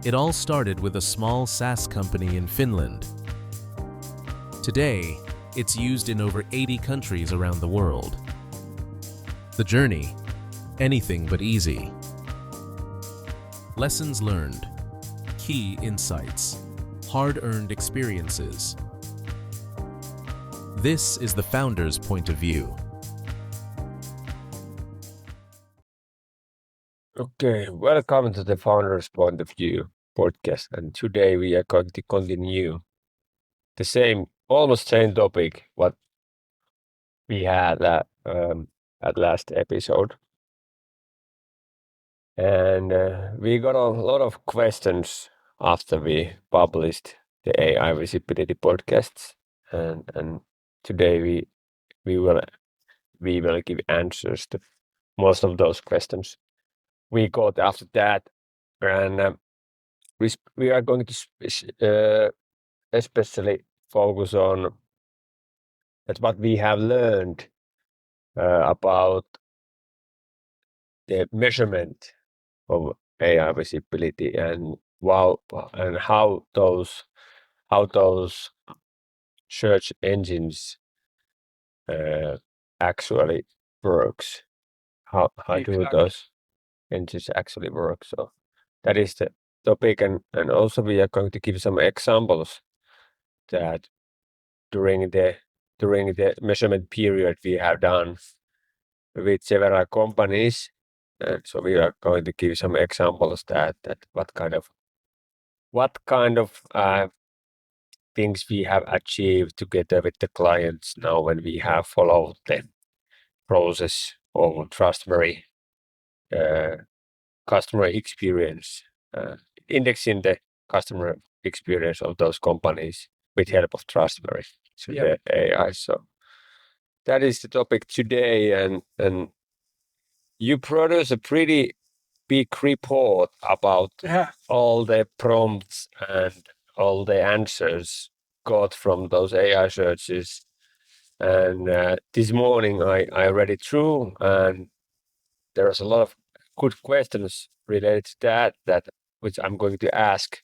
It all started with a small SaaS company in Finland. Today, it's used in over 80 countries around the world. The journey, anything but easy. Lessons learned, key insights, hard-earned experiences. This is the founder's point of view. Okay, welcome to the Founder's Point of View podcast, and today we are going to continue the almost same topic what we had at last episode, and we got a lot of questions after we published the AI visibility podcasts, and today we will give answers to most of those questions we got after that, and we are going to especially focus on that what we have learned about the measurement of AI visibility and how those search engines actually works. How do those engines actually work? So that is the topic, and also we are going to give some examples that during the measurement period we have done with several companies, and so we are going to give some examples that what kind of things we have achieved together with the clients now when we have followed the process of Trustmary customer experience, indexing the customer experience of those companies with help of Trustmary, so the AI. So that is the topic today, and you produce a pretty big report about all the prompts and all the answers got from those AI searches. And this morning I read it through, and there's a lot of good questions related to that which I'm going to ask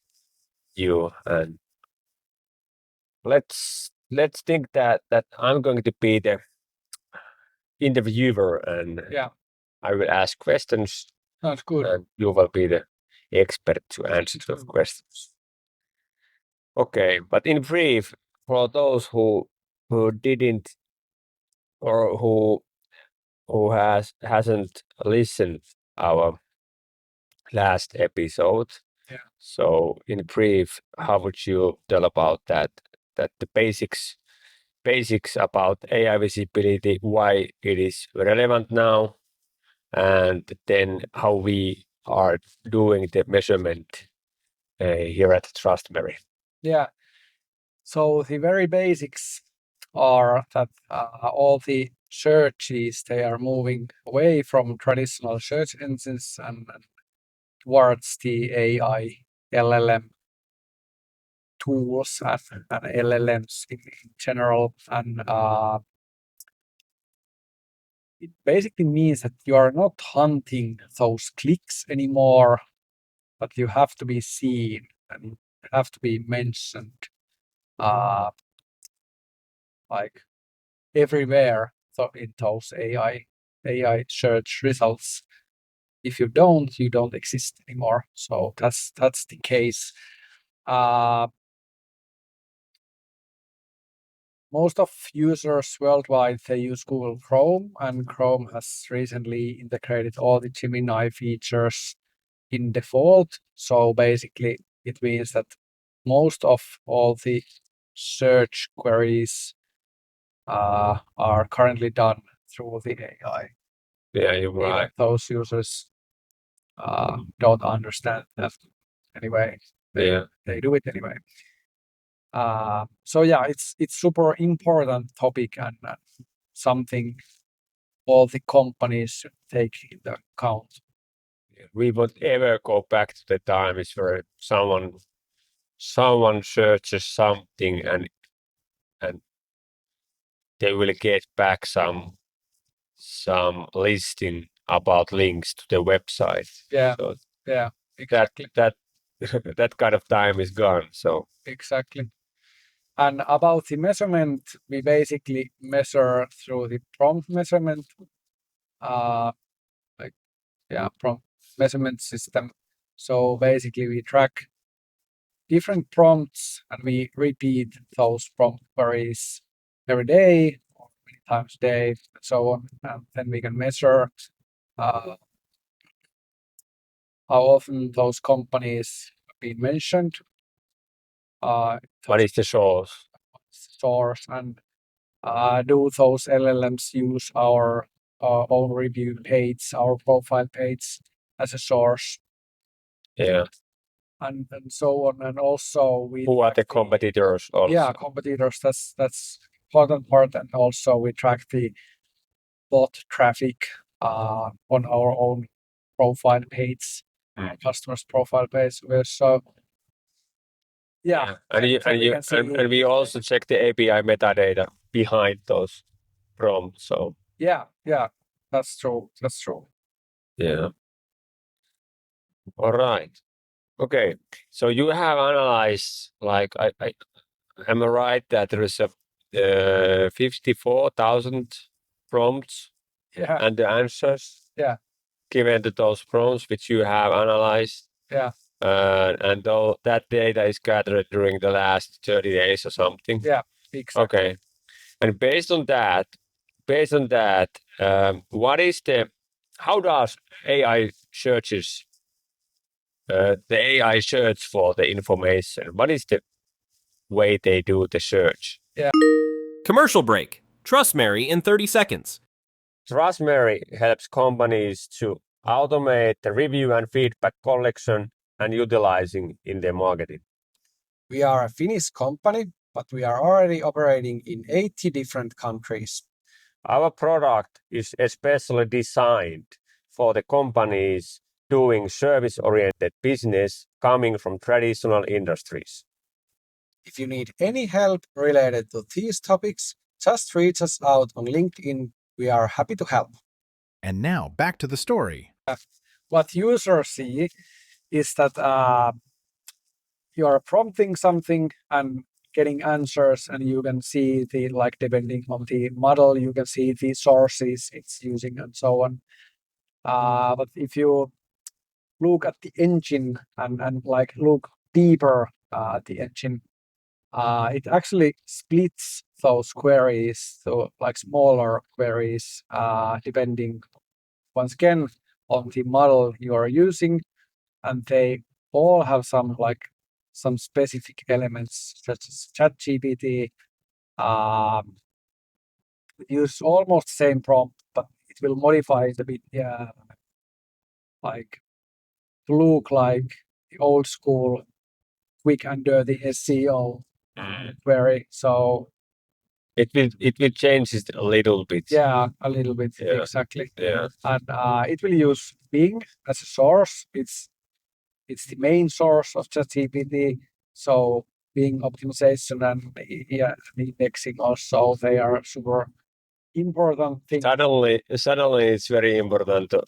you. And let's think that I'm going to be the interviewer, and I will ask questions. Sounds good. And you will be the expert to answer those questions. Okay, but in brief, for those who didn't or who hasn't listened our last episode, so in brief, how would you tell about that the basics about AI visibility, why it is relevant now, and then how we are doing the measurement here at Trustmary. Yeah. So the very basics are that all the searches, they are moving away from traditional search engines and towards the AI LLM tools and LLMs in general. And it basically means that you are not hunting those clicks anymore, but you have to be seen and you have to be mentioned like everywhere in those AI search results. If you don't exist anymore. So that's the case. Most of users worldwide, they use Google Chrome, and Chrome has recently integrated all the Gemini features in default. So basically it means that most of all the search queries are currently done through the AI. Yeah, you're right. Those users don't understand that anyway. They do it anyway. So yeah, it's super important topic and something all the companies should take into account. We won't ever go back to the times where someone searches something and they will get back some listing about links to the website. Yeah. So yeah, exactly. that that kind of time is gone. So exactly. And about the measurement, we basically measure through the prompt measurement, prompt measurement system. So basically, we track different prompts and we repeat those prompt queries every day or many times a day and so on. And then we can measure how often those companies have been mentioned. what is the source? And do those LLMs use our own review page, our profile page as a source, Yeah. and so on. And also we Who are the competitors also? Competitors. That's important part. And also we track the bot traffic on our own profile page, customers' profile page. So And we also check the API metadata behind those prompts. So yeah, that's true. yeah. All right. Okay. So you have analyzed, like, am I right that there is a 54,000 prompts Yeah, and the answers given to those prompts which you have analyzed? yeah, and that data is gathered during the last 30 days or something? yeah, exactly. Okay. And based on that, how does AI searches, the AI search for the information? What is the way they do the search? Commercial break. Trustmary in 30 seconds. Trustmary helps companies to automate the review and feedback collection and utilizing in their marketing. We are a Finnish company, but we are already operating in 80 different countries. Our product is especially designed for the companies doing service-oriented business coming from traditional industries. If you need any help related to these topics, just reach us out on LinkedIn. We are happy to help. And now back to the story. What users see is that you are prompting something and getting answers, and you can see the, like, depending on the model, you can see the sources it's using and so on. But if you look at the engine and like look deeper at the engine, it actually splits those queries to like smaller queries, depending once again on the model you are using, and they all have some specific elements, such as ChatGPT use almost the same prompt, but it will modify it a bit, like to look like the old school quick and dirty SEO query. So it will change it a little bit. Yeah, a little bit, exactly. Yeah. And it will use Bing as a source. It's the main source of ChatGPT. So Bing optimization and the indexing also, they are super important things. Suddenly it's very important to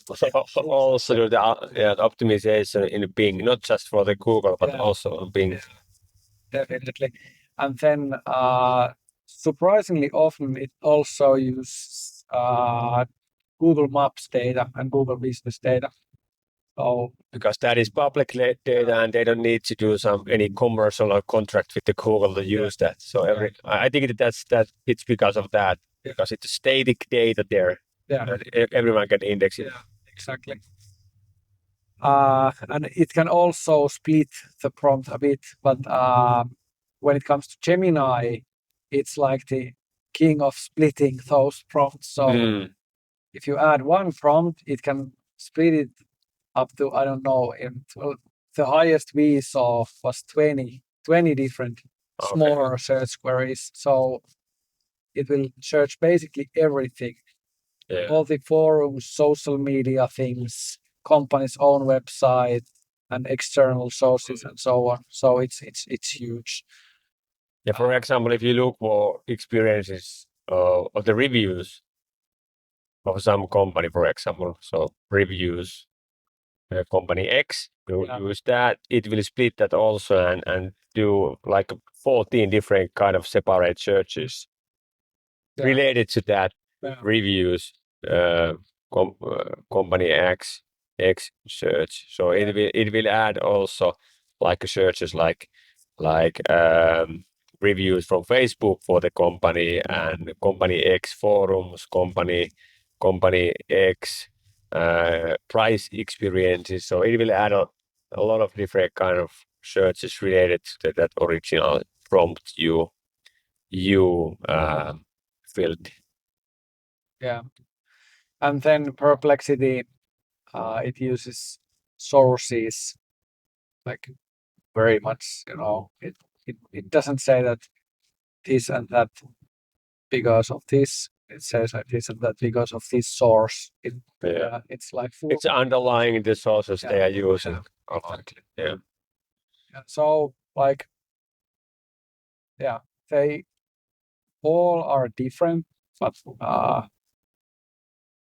also do the optimization in Bing, not just for the Google, but also on Bing. Definitely. And then surprisingly often it also uses Google Maps data and Google Business data. So because that is public data and they don't need to do any commercial or contract with the Google to use that. So I think it's because of that, because it's static data there. Yeah, everyone can index it. Yeah, exactly. And it can also split the prompt a bit, but when it comes to Gemini, it's like the king of splitting those prompts. So if you add one prompt, it can split it up to, I don't know, the highest we saw was 20 different smaller search queries. So it will search basically everything. All the forums, social media things, company's own website, and external sources and so on. So it's huge. Yeah, for example, if you look for experiences of the reviews of some company, for example, so reviews, company X, you Yeah. use that. It will split that also and do like 14 different kind of separate searches related to that reviews company X search. So it will add also like searches like reviews from Facebook for the company and company X forums, company X price experiences. So it will add a lot of different kind of searches related to that original prompt you filled. Yeah. And then Perplexity, it uses sources like very much, it doesn't say that this and that because of this. It says like this and that because of this source. It's like full. It's underlying the sources they are using. Yeah. So like, they all are different, but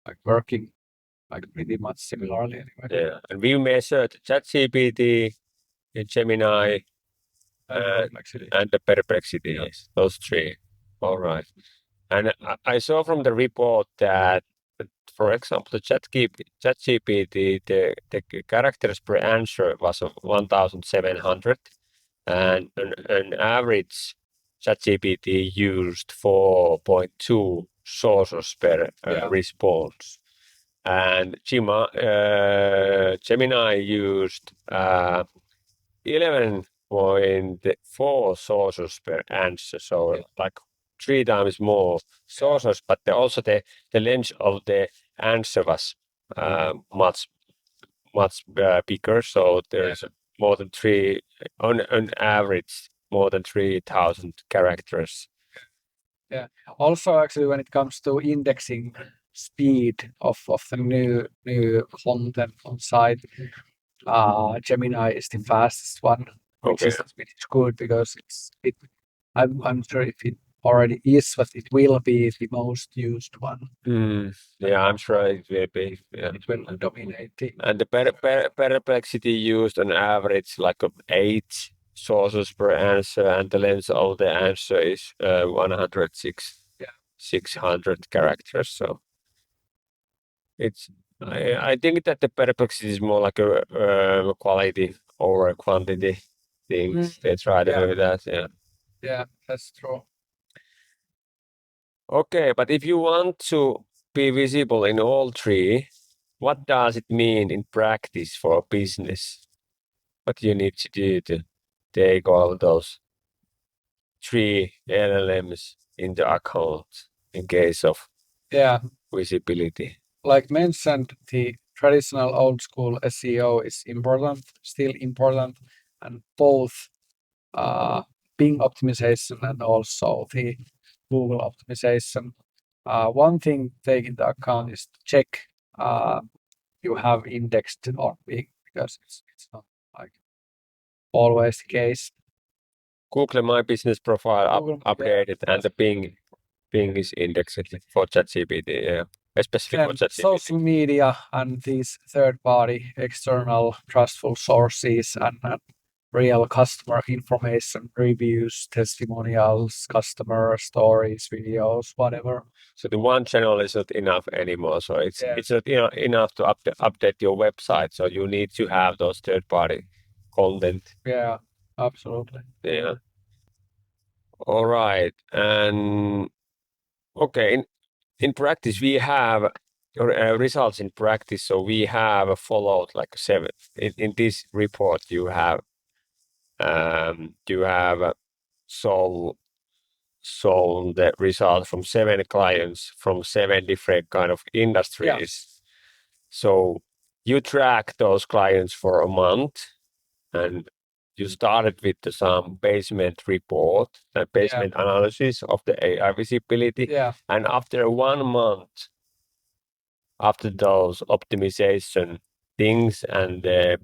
like working like pretty much similarly anyway. Yeah, and we measured ChatGPT, Gemini, and the Perplexity. Yes, those three. All right. And I saw from the report that, for example, the ChatGPT, the characters per answer was 1,700, and an average ChatGPT used 4.2 sources per response. And Gemini used 11.4 sources per answer, so like 3 times more sources, but also the length of the answer was much bigger. So there's more than on average more than 3,000 characters. Yeah. Also, actually, when it comes to indexing speed of the new content on site, Gemini is the fastest one, which is good because I'm sure if it already is, but it will be the most used one. Yeah, I'm sure it will be. Yeah. It will dominate. And the Perplexity used on average like 8 sources per answer, and the length of the answer is 600 characters. So I think that the Perplexity is more like a quality over quantity thing. They try to do that. Yeah. Yeah, that's true. Okay, but if you want to be visible in all three, what does it mean in practice for a business? What do you need to do to take all those 3 LLMs into account in case of visibility? Like mentioned, the traditional old school SEO is important, still important, and both Bing optimization and also the Google optimization. One thing to take into account is to check you have indexed on Bing, because it's not like always the case. Google My Business profile updated, and the Bing is indexed for ChatGPT, especially for ChatGPT. Social media and these third-party external trustful sources and real customer information, reviews, testimonials, customer stories, videos, whatever. So the one channel is not enough anymore. So it's not enough to update your website. So you need to have those third-party content. Yeah, absolutely. Yeah. All right. And okay, in practice we have results in practice. So we have followed like 7 in this report. You have sold the result from 7 clients from 7 different kind of industries. So you track those clients for a month, and you started with some basement report, basement analysis of the AI visibility. And after 1 month, after those optimization things and the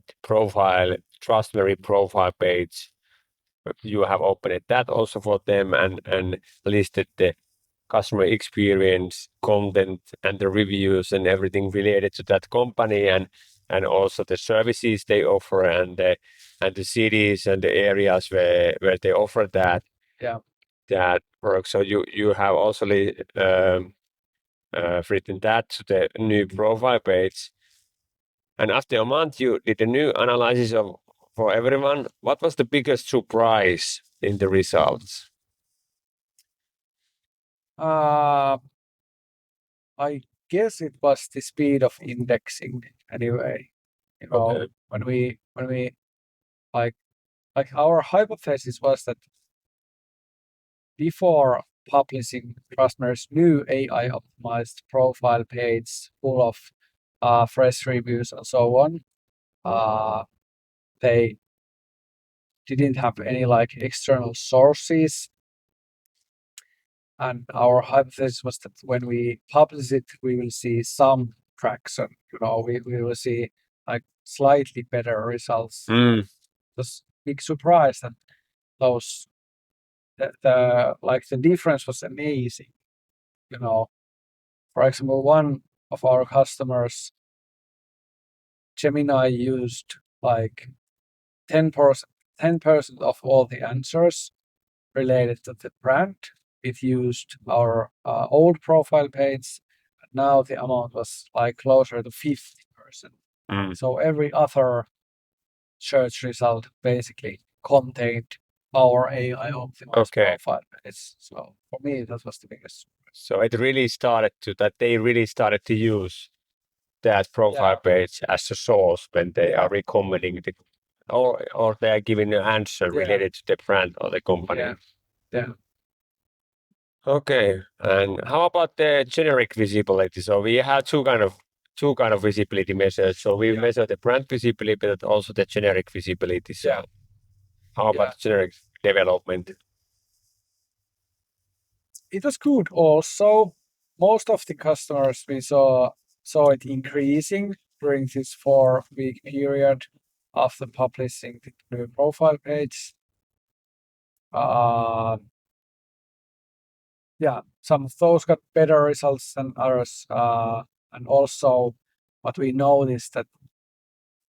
Trustmary profile page, you have opened that also for them and listed the customer experience, content, and the reviews and everything related to that company. And and also the services they offer, and the cities and the areas where they offer that. Yeah. That work. So you have also written that to the new profile page. And after a month, you did a new analysis for everyone. What was the biggest surprise in the results? I guess it was the speed of indexing anyway. You know, Okay. when we like our hypothesis was that before publishing Trustmary's new AI optimized profile page full of fresh reviews and so on, they didn't have any like external sources. And our hypothesis was that when we publish it, we will see some traction. You know, we will see like slightly better results. Mm. Just big surprise that those the difference was amazing. You know, for example, one of our customers, Gemini, used like 10% of all the answers related to the brand. It used our old profile page. Now the amount was like closer to 50%. Mm. So every other search result basically contained our AI optimized profile page. So for me, that was the biggest. So it really started they really started to use that profile page as a source when they are recommending or they are giving an answer related to the brand or the company. Yeah. Okay. And how about the generic visibility? So we have two kind of visibility measures. So we measure the brand visibility, but also the generic visibility. So how about generic development? It was good also. Most of the customers we saw it increasing during this 4-week period after publishing the new profile page. Some of those got better results than others. And also what we noticed that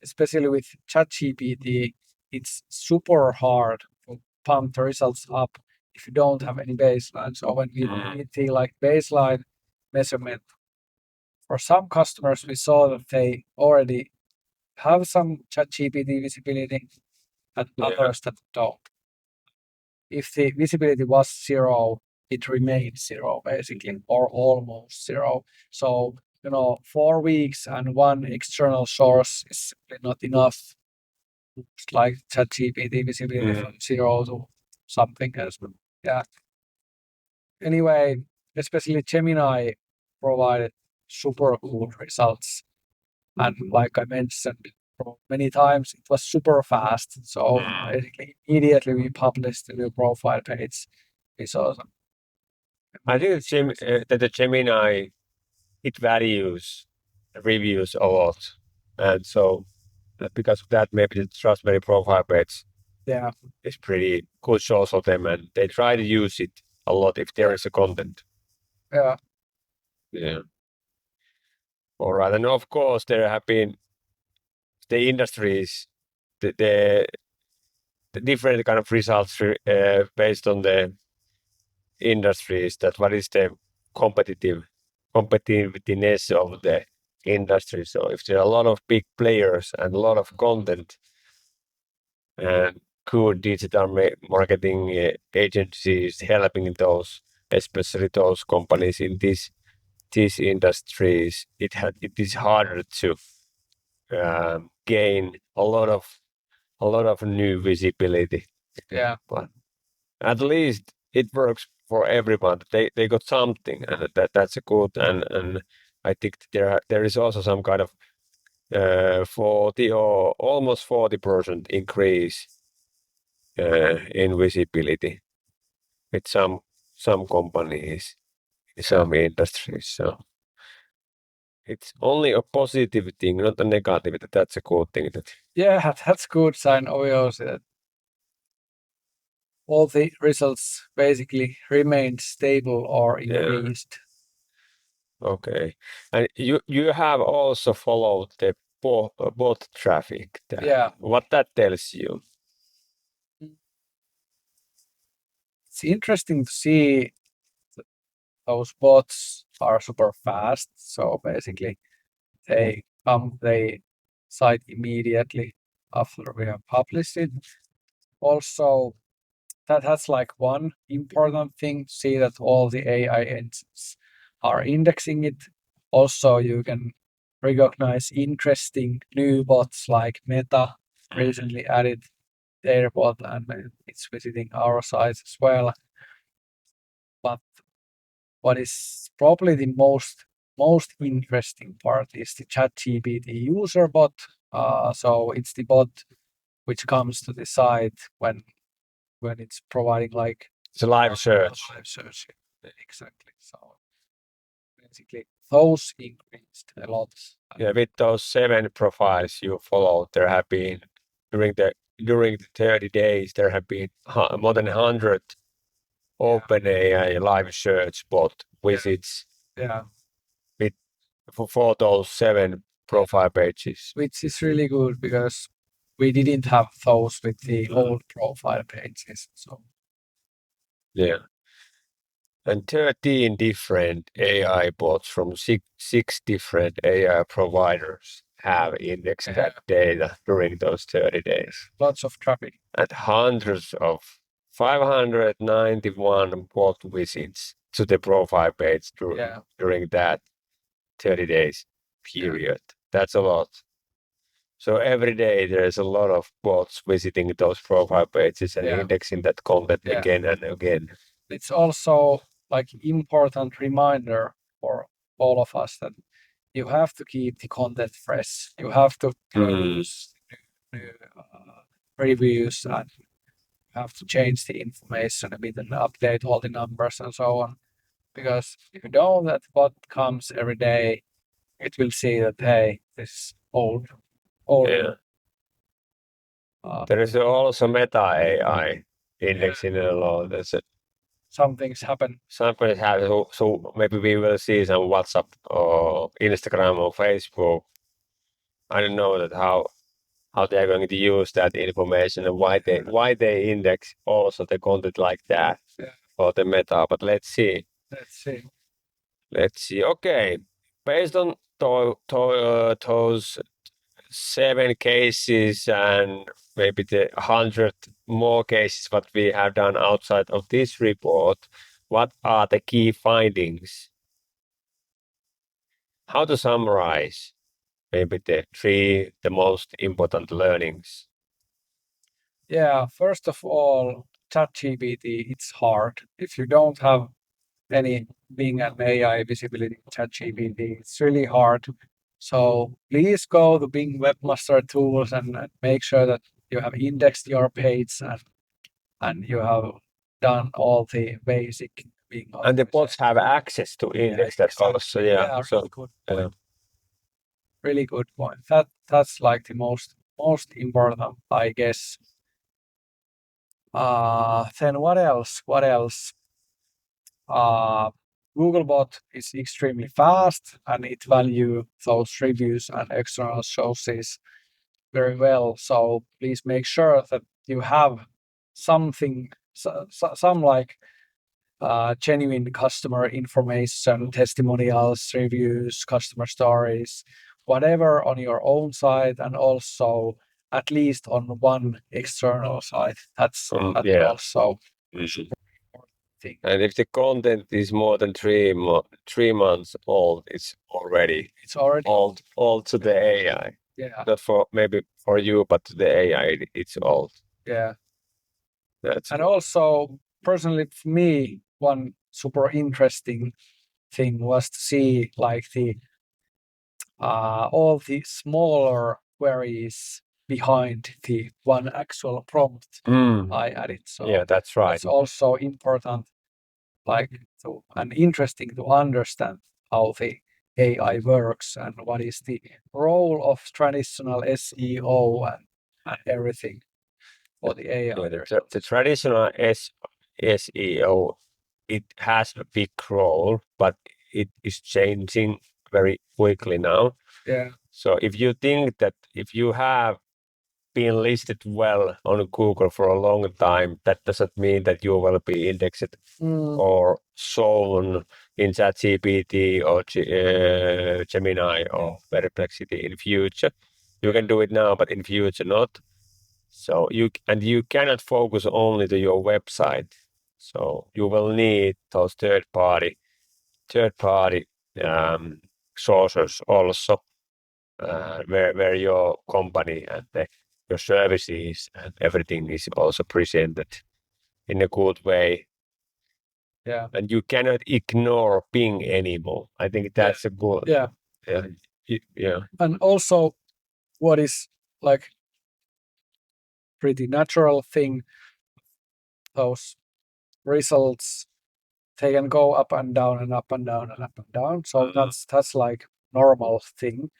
especially with ChatGPT, it's super hard to pump the results up if you don't have any baseline. So when we did the like baseline measurement, for some customers, we saw that they already have some ChatGPT visibility and others that don't. If the visibility was 0, it remained 0 basically, or almost 0. So, 4 weeks and one external source is simply not enough. It's like ChatGPT visibility from 0 to something else. Yeah. Anyway, especially Gemini provided super good results. And like I mentioned many times, it was super fast. So basically, immediately we published the new profile page. We saw some. I think that the Gemini, it values reviews a lot. And so because of that, maybe the Trustmary profile page is pretty good source of them, and they try to use it a lot if there is a content. Yeah. All right. And of course, there have been the industries, the different kind of results based on the industries, that what is the competitiveness of the industry. So if there are a lot of big players and a lot of content and good digital marketing agencies helping those, especially those companies in these industries, it is harder to gain a lot of new visibility. Yeah. But at least it works for everyone. They got something, and that's a good. And I think there is also some kind of 40 or almost 40% increase in visibility with some companies in some industries. So it's only a positive thing, not a negative. That's a good thing. That's a good sign, obviously, that all the results basically remained stable or increased. Okay. And you have also followed the bot traffic. Yeah. What that tells you? It's interesting to see those bots are super fast. So basically, they cite immediately after we have published it. Also, that has like one important thing to see that all the AI engines are indexing it. Also, you can recognize interesting new bots like Meta recently added their bot and it's visiting our site as well. But what is probably the most interesting part is the ChatGPT user bot. So it's the bot which comes to the site when it's providing like It's a live search. live search. Exactly. So basically those increased a lot. Yeah, with those 7 profiles you follow, there have been during the 30 days there have been more than 100 OpenAI live search bot visits Yeah, for those 7 profile pages. which is really good because we didn't have those with the old profile pages. So Yeah. And 13 different AI bots from six different AI providers have indexed that data during those 30 days. lots of traffic. And hundreds of 591 bot visits to the profile page during that 30 days period. That's a lot. So every day there's a lot of bots visiting those profile pages and indexing that content again and again. It's also like important reminder for all of us that you have to keep the content fresh. You have to produce new reviews and you have to change the information a bit and update all the numbers and so on. Because if you know that what comes every day, it will see that hey, this is old. Yeah. There is also Meta AI indexing a lot. There's some things happen. Something happen. So maybe we will see some WhatsApp or Instagram or Facebook. I don't know that how they're going to use that information and why they index also the content like that for the Meta. But let's see. Okay, based on those 7 cases and maybe the 100 more cases what we have done outside of this report, what are the key findings? How to summarize maybe the most important learnings? Yeah, first of all, ChatGPT, it's hard. If you don't have any Bing and AI visibility in ChatGPT, it's really hard. So please go to Bing Webmaster Tools and make sure that you have indexed your page and you have done all the basic Bing. And the bots have access to index that also. Really good point. Really good point. That's like the most important, I guess. Then what else? Googlebot is extremely fast and it value those reviews and external sources very well. So please make sure that you have something, some like genuine customer information, testimonials, reviews, customer stories, whatever on your own site and also at least on one external site. That's also thing. And if the content is more than 3 months old, it's already old to the AI. Yeah. Not for maybe for you, but to the AI, it's old. Yeah. That's and also personally for me, one super interesting thing was to see like the all the smaller queries behind the one actual prompt I added. So yeah, that's right. It's also important, like and interesting to understand how the AI works and what is the role of traditional SEO and everything for the AI. The traditional SEO, it has a big role, but it is changing very quickly now. Yeah. So if you think that if you have been listed well on Google for a long time, that doesn't mean that you will be indexed or shown in ChatGPT or Gemini or Perplexity in future. You can do it now, but in future not. So you cannot focus only to your website. So you will need those third party sources also, where your company and your services and everything is also presented in a good way. Yeah. And you cannot ignore Bing anymore. I think that's a good. Yeah. Yeah. And also, what is like pretty natural thing, those results, they can go up and down and up and down and up and down. So that's like normal thing.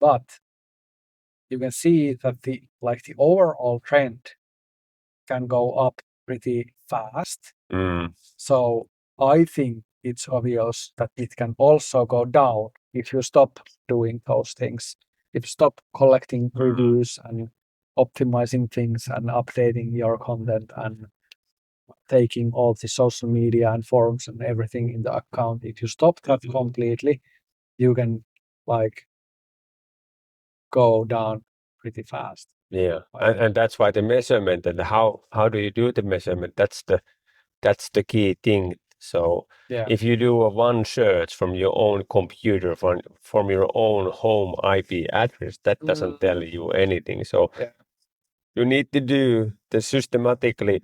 But you can see that the overall trend can go up pretty fast. So I think it's obvious that it can also go down if you stop doing those things. If you stop collecting reviews and optimizing things and updating your content and taking all the social media and forums and everything in the account, if you stop that completely, you can like go down pretty fast. Yeah, and that's why the measurement and how do you do the measurement? That's the key thing. So if you do a one search from your own computer from your own home IP address, that doesn't tell you anything. So you need to do the systematically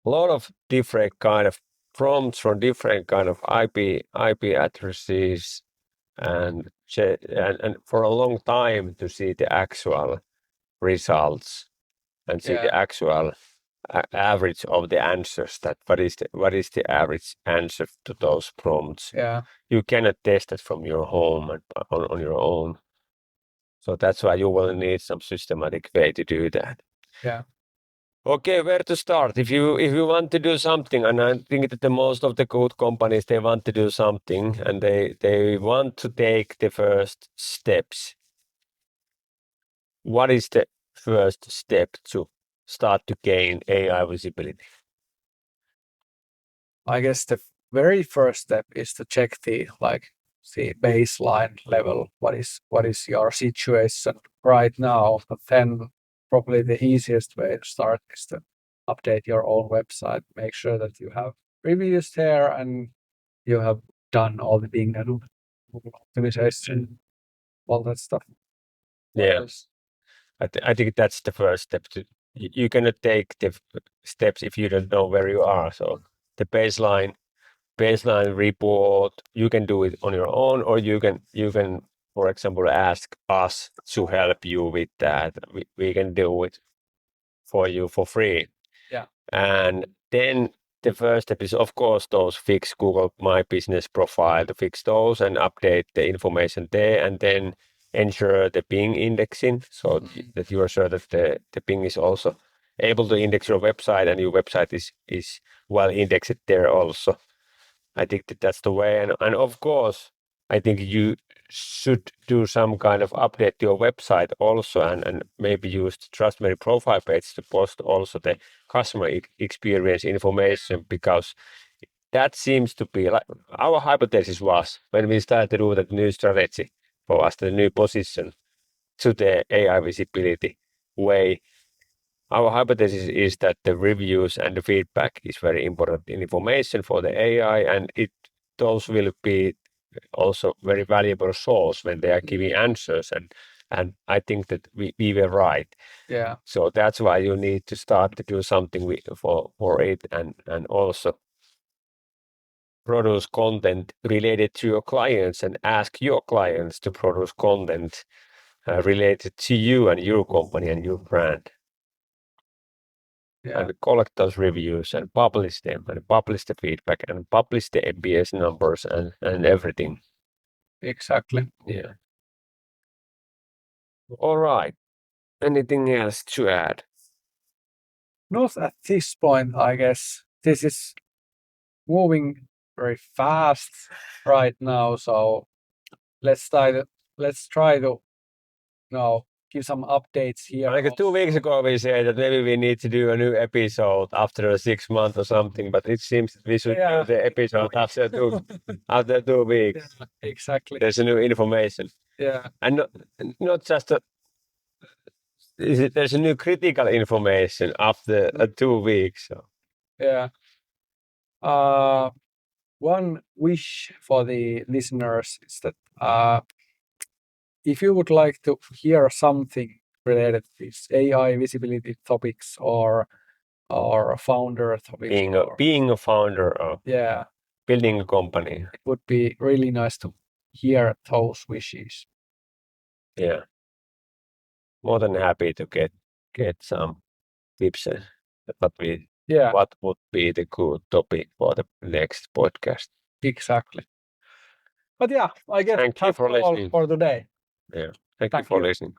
a lot of different kind of prompts from different kind of IP addresses and for a long time to see the actual results and see the actual average of the answers. That what is the average answer to those prompts? You cannot test it from your home and on your own. So that's why you will need some systematic way to do that. Okay, where to start? If you want to do something, and I think that the most of the good companies, they want to do something and they want to take the first steps. What is the first step to start to gain AI visibility? I guess the very first step is to check the baseline level. What is your situation right now? But then probably the easiest way to start is to update your own website. Make sure that you have reviews there and you have done all the Bing and Google optimization, all that stuff. I think that's the first step. You cannot take the steps if you don't know where you are. So the baseline report, you can do it on your own, or you can, for example, ask us to help you with that. We can do it for you for free. And then the first step is, of course, those fix Google My Business profile, to fix those and update the information there, and then ensure the Bing indexing so that you are sure that the Bing is also able to index your website and your website is well indexed there also. I think that's the way. And of course, I think you should do some kind of update to your website also, and maybe use the Trustmary profile page to post also the customer experience information, because that seems to be like our hypothesis was when we started to do that new strategy for us, the new position to the AI visibility way. Our hypothesis is that the reviews and the feedback is very important information for the AI, and those will be also very valuable source when they are giving answers, and I think that we were right. So that's why you need to start to do something for it, and also produce content related to your clients and ask your clients to produce content related to you and your company and your brand. And collect those reviews and publish them and publish the feedback and publish the NPS numbers and everything. Exactly. Yeah. All right. Anything else to add? Not at this point, I guess. This is moving very fast right now, so let's let's try to give some updates here. Like 2 weeks ago, we said that maybe we need to do a new episode after 6 months or something, but it seems that we should do the episode after 2 weeks. Yeah, exactly. There's a new information. Yeah. And not just there's a new critical information after 2 weeks. So. Yeah. One wish for the listeners is that if you would like to hear something related to this AI visibility topics or founder topics, Being a founder or building a company, it would be really nice to hear those wishes. Yeah, more than happy to get some tips. What would be the good topic for the next podcast? Exactly. But yeah, I guess Thank you that's for all listening. for today. Yeah, thank you for listening.